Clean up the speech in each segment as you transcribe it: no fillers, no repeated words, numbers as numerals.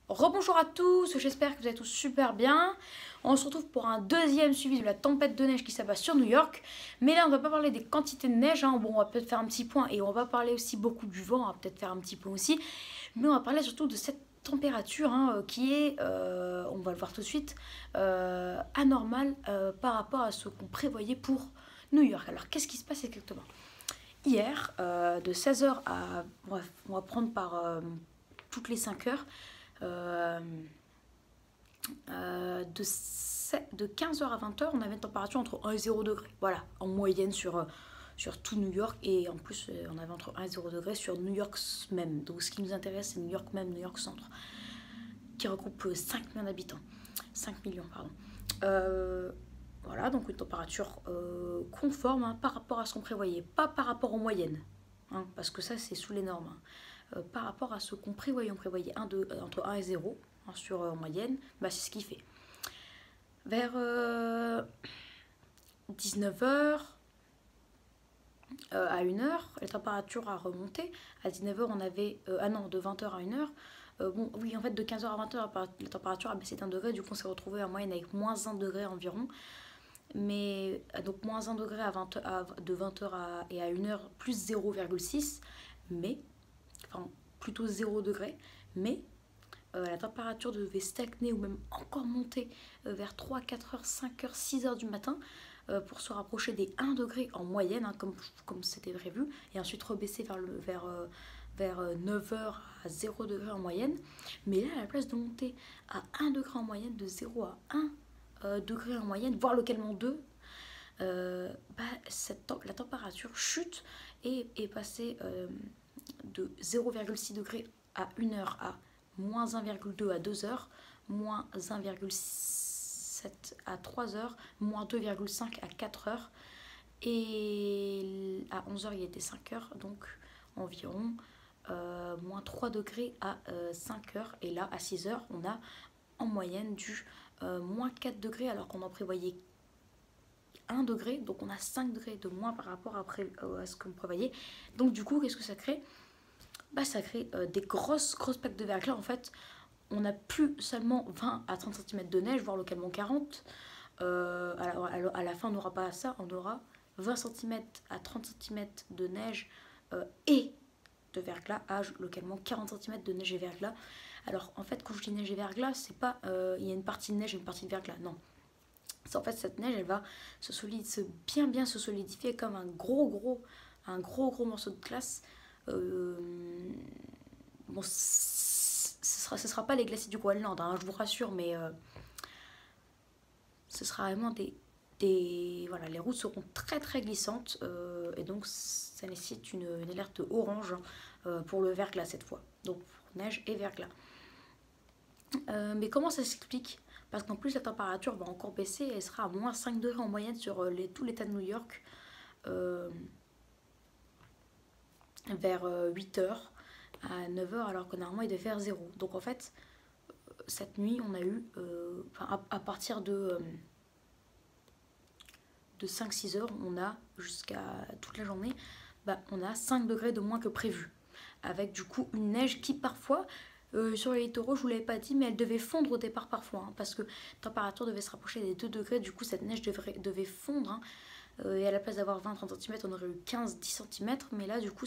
Rebonjour à tous, j'espère que vous allez tous super bien. On se retrouve pour un deuxième suivi de la tempête de neige qui s'abat sur New York. Mais là, on ne va pas parler des quantités de neige. Bon, on va peut-être faire un petit point et on va parler aussi beaucoup du vent. On va peut-être faire un petit point aussi. Mais on va parler surtout de cette température qui est, on va le voir tout de suite, anormale par rapport à ce qu'on prévoyait pour New York. Alors, qu'est-ce qui se passe exactement? Hier, de 16h à... Bref, on va prendre par toutes les 5 heures. De 15h à 20h, on avait une température entre 1 et 0 degré. Voilà, en moyenne sur tout New York. Et en plus, on avait entre 1 et 0 degré sur New York même. Donc ce qui nous intéresse, c'est New York même, New York Centre, qui regroupe 5 millions d'habitants. 5 millions, pardon. Voilà, donc une température conforme par rapport à ce qu'on prévoyait. Pas par rapport aux moyennes, parce que ça, c'est sous les normes. Par rapport à ce qu'on prévoyait, on prévoyait entre 1 et 0 sur en moyenne, c'est ce qu'il fait. Vers 19h à 1h, la température a remonté. À 19h, on avait... de 20h à 1h. Oui, en fait, de 15h à 20h, la température a baissé d'1 degré. Du coup, on s'est retrouvé en moyenne avec moins 1 degré environ. Mais donc, moins 1 degré de 20h et à 1h, plus 0,6. Mais... Enfin, plutôt 0 degré, mais la température devait stagner ou même encore monter vers 3, 4 heures, 5 heures, 6 heures du matin pour se rapprocher des 1 degré en moyenne, comme c'était prévu, et ensuite rebaisser vers 9 heures à 0 degré en moyenne. Mais là, à la place de monter à 1 degré en moyenne, de 0 à 1 degré en moyenne, voire localement 2, la température chute et est passée de 0,6 degrés à 1 heure à moins 1,2 à 2 heures, moins 1,7 à 3 heures, moins 2,5 à 4 heures. Et à 11 heures, il était 5 heures, donc environ moins 3 degrés à 5 heures. Et là, à 6 heures, on a en moyenne du moins 4 degrés, alors qu'on en prévoyait 1 degré, donc on a 5 degrés de moins par rapport à ce qu'on prévoyait. Donc du coup, qu'est-ce que ça crée? Ça crée des grosses plaques de verglas. En fait, on n'a plus seulement 20 à 30 cm de neige, voire localement 40. À la fin, on n'aura pas ça, on aura 20 cm à 30 cm de neige et de verglas, à localement 40 cm de neige et verglas. Alors en fait, quand je dis neige et verglas, c'est pas il y a une partie de neige et une partie de verglas, non. En fait, cette neige, elle va bien se solidifier comme un gros morceau de glace. Bon, ce sera pas les glaciers du Groenland, je vous rassure, mais ce sera vraiment voilà, les routes seront très glissantes et donc ça nécessite une alerte orange pour le verglas cette fois. Donc pour neige et verglas. Mais comment ça s'explique? Parce qu'en plus la température va encore baisser et elle sera à moins 5 degrés en moyenne sur tout l'état de New York vers 8h à 9h, alors que normalement il devait faire 0. Donc en fait, cette nuit on a eu, à partir de 5-6 heures, on a jusqu'à toute la journée, on a 5 degrés de moins que prévu. Avec du coup une neige qui parfois... sur les littoraux, je vous l'avais pas dit, mais elle devait fondre au départ parfois, parce que la température devait se rapprocher des 2 degrés, du coup cette neige devait fondre, et à la place d'avoir 20-30 cm, on aurait eu 15-10 cm, mais là du coup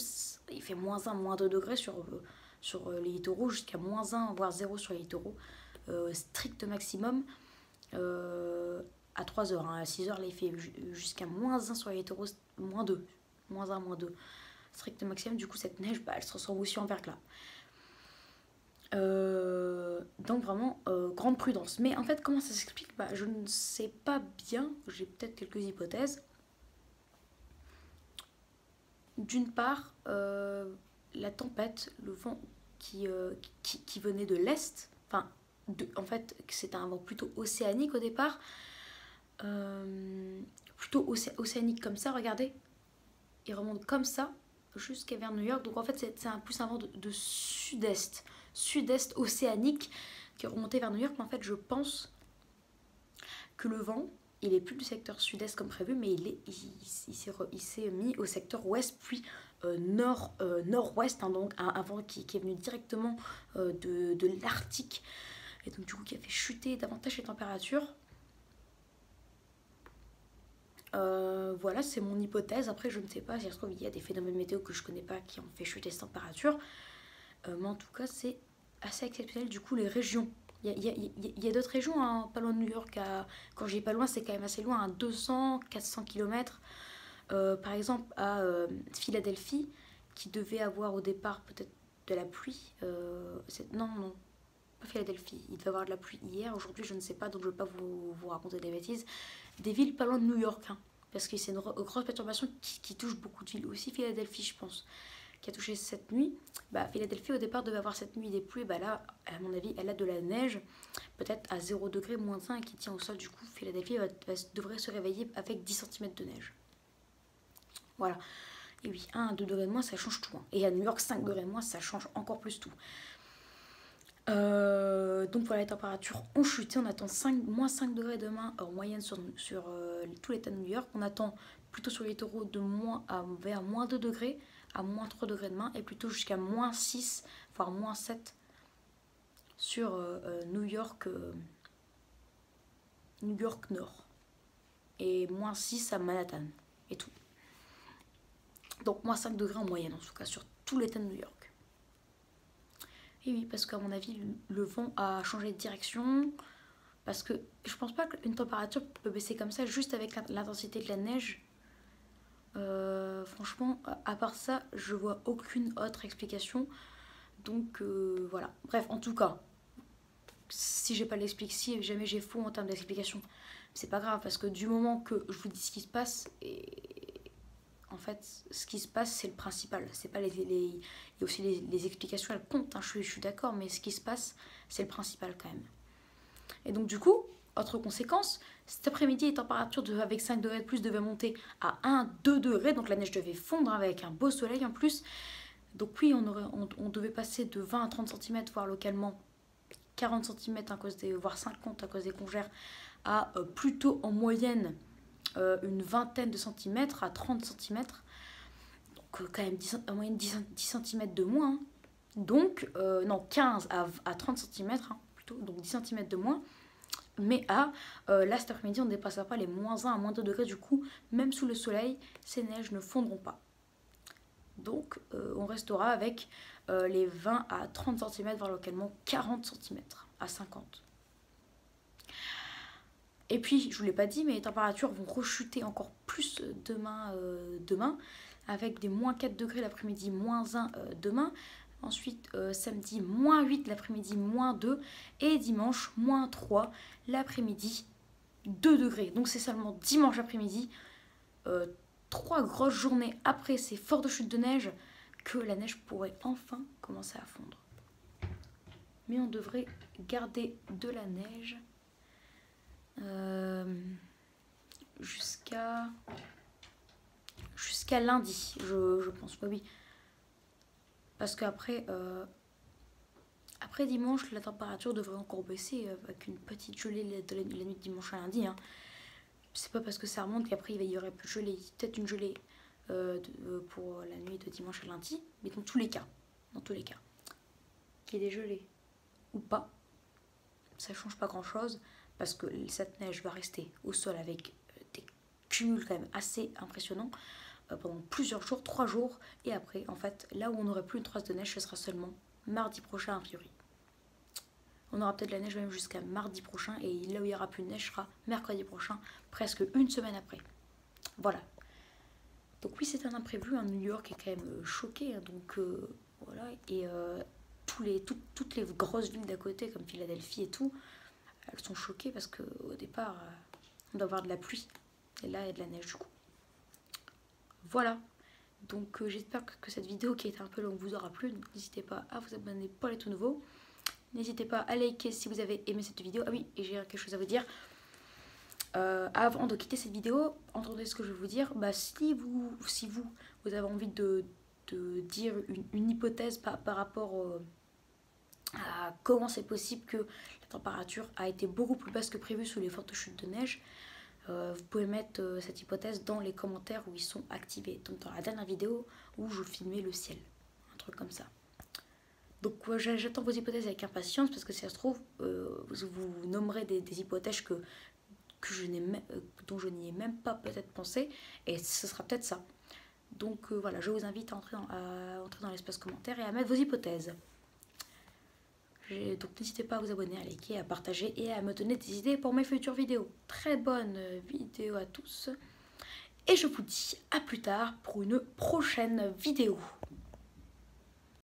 il fait moins 1, moins 2 degrés sur les littoraux, jusqu'à moins 1, voire 0 sur les littoraux, strict maximum, à 3 heures, à 6 heures, là il fait jusqu'à moins 1 sur les littoraux, moins 2, moins 1, moins 2, strict maximum, du coup cette neige, elle se transforme aussi en verglas. Donc vraiment grande prudence. Mais en fait, comment ça s'explique? Je ne sais pas bien, j'ai peut-être quelques hypothèses. D'une part, la tempête, le vent qui venait de l'est, en fait c'est un vent plutôt océanique au départ, plutôt océanique comme ça, regardez, il remonte comme ça jusqu'à vers New York. Donc en fait c'est plus un vent de sud-est océanique qui est remonté vers New York. Mais en fait je pense que le vent, il est plus du secteur sud-est comme prévu, mais il s'est mis au secteur ouest, puis nord-ouest, hein, donc un vent qui est venu directement de l'Arctique, et donc du coup qui a fait chuter davantage les températures. Voilà, c'est mon hypothèse. Après, je ne sais pas si ça se trouve il y a des phénomènes météo que je connais pas qui ont fait chuter ces températures. Mais en tout cas, c'est assez exceptionnel. Du coup, les régions. Il y a d'autres régions, hein, pas loin de New York. Quand je dis pas loin, c'est quand même assez loin, à 200-400 km. Par exemple, à Philadelphie, qui devait avoir au départ peut-être de la pluie. Non, non, pas Philadelphie. Il devait avoir de la pluie hier. Aujourd'hui, je ne sais pas, donc je ne veux pas vous raconter des bêtises. Des villes pas loin de New York, hein, parce que c'est une grosse perturbation qui touche beaucoup de villes. Aussi Philadelphie, je pense, qui a touché cette nuit. Bah, Philadelphie, au départ, devait avoir cette nuit des pluies. Bah là, à mon avis, elle a de la neige, peut-être à 0 degré, moins 1, qui tient au sol. Du coup, Philadelphie devrait se réveiller avec 10 cm de neige. Voilà. Et oui, 1 à 2 degrés de moins, ça change tout, hein. Et à New York, 5 degrés de moins, ça change encore plus tout. Donc voilà, les températures ont chuté. On attend moins 5 degrés demain en moyenne sur tout l'état de New York. On attend plutôt sur les littoraux vers moins 2 degrés à moins 3 degrés demain, et plutôt jusqu'à moins 6 voire moins 7 sur New York Nord, et moins 6 à Manhattan et tout. Donc moins 5 degrés en moyenne en tout cas sur tout l'état de New York. Et oui, parce qu'à mon avis, le vent a changé de direction. Parce que je pense pas qu'une température peut baisser comme ça juste avec l'intensité de la neige. Franchement, à part ça, je vois aucune autre explication. Donc voilà. Bref, en tout cas, si j'ai pas l'explication, si jamais j'ai faux en termes d'explication, c'est pas grave, parce que du moment que je vous dis ce qui se passe, et en fait, ce qui se passe, c'est le principal. C'est pas il y a aussi les explications, elles comptent, hein, je suis d'accord, mais ce qui se passe, c'est le principal quand même. Et donc du coup, autre conséquence, cet après-midi, les températures avec 5 degrés de plus devaient monter à 1-2 degrés, donc la neige devait fondre avec un beau soleil en plus. Donc oui, on devait passer de 20 à 30 cm, voire localement 40 cm, voire 50 à cause des congères, à plutôt en moyenne une vingtaine de centimètres à 30 cm. Donc quand même en moyenne 10 cm de moins. Hein. Donc, non, 15 à 30 cm, hein, plutôt, donc 10 cm de moins. Mais là cet après-midi, on ne dépassera pas les moins 1 à moins 2 degrés. Du coup, même sous le soleil, ces neiges ne fondront pas. Donc, on restera avec les 20 à 30 cm, voire localement 40 cm à 50. Et puis, je ne vous l'ai pas dit, mais les températures vont rechuter encore plus demain, avec des moins 4 degrés l'après-midi, moins 1 demain. Ensuite, samedi, moins 8 l'après-midi, moins 2. Et dimanche, moins 3 l'après-midi, 2 degrés. Donc c'est seulement dimanche après-midi, 3 grosses journées après ces fortes chutes de neige, que la neige pourrait enfin commencer à fondre. Mais on devrait garder de la neige jusqu'à lundi, je pense. Oui. Parce qu'après après dimanche, la température devrait encore baisser avec une petite gelée la nuit de dimanche à lundi. Hein. C'est pas parce que ça remonte qu'après il y aurait plus de gelée. Peut-être une gelée pour la nuit de dimanche à lundi. Mais dans tous les cas, qu'il y ait des gelées ou pas, ça change pas grand-chose. Parce que cette neige va rester au sol avec des cumuls quand même assez impressionnants pendant plusieurs jours, 3 jours. Et après, en fait, là où on n'aurait plus une trace de neige, ce sera seulement mardi prochain a priori. On aura peut-être la neige même jusqu'à mardi prochain, et là où il n'y aura plus de neige sera mercredi prochain, presque une semaine après. Voilà. Donc oui, c'est un imprévu. New York est quand même choqué. Hein, donc voilà. Et toutes les grosses villes d'à côté, comme Philadelphie et tout, elles sont choquées parce qu'au départ, on doit avoir de la pluie. Et là, il y a de la neige du coup. Voilà. Donc j'espère que cette vidéo qui était un peu longue vous aura plu. Donc n'hésitez pas à vous abonner pour les tout nouveaux. N'hésitez pas à liker si vous avez aimé cette vidéo. Ah oui, et j'ai quelque chose à vous dire. Avant de quitter cette vidéo, entendez ce que je vais vous dire. Bah, si vous avez envie de dire une hypothèse par rapport à comment c'est possible que la température a été beaucoup plus basse que prévu sous les fortes chutes de neige, Vous pouvez mettre cette hypothèse dans les commentaires où ils sont activés. Donc dans la dernière vidéo où je filmais le ciel. Un truc comme ça. Donc j'attends vos hypothèses avec impatience parce que si ça se trouve, vous nommerez des hypothèses dont je n'y ai même pas peut-être pensé. Et ce sera peut-être ça. Donc voilà, je vous invite à entrer dans l'espace commentaire et à mettre vos hypothèses. Donc n'hésitez pas à vous abonner, à liker, à partager et à me donner des idées pour mes futures vidéos. Très bonne vidéo à tous. Et je vous dis à plus tard pour une prochaine vidéo.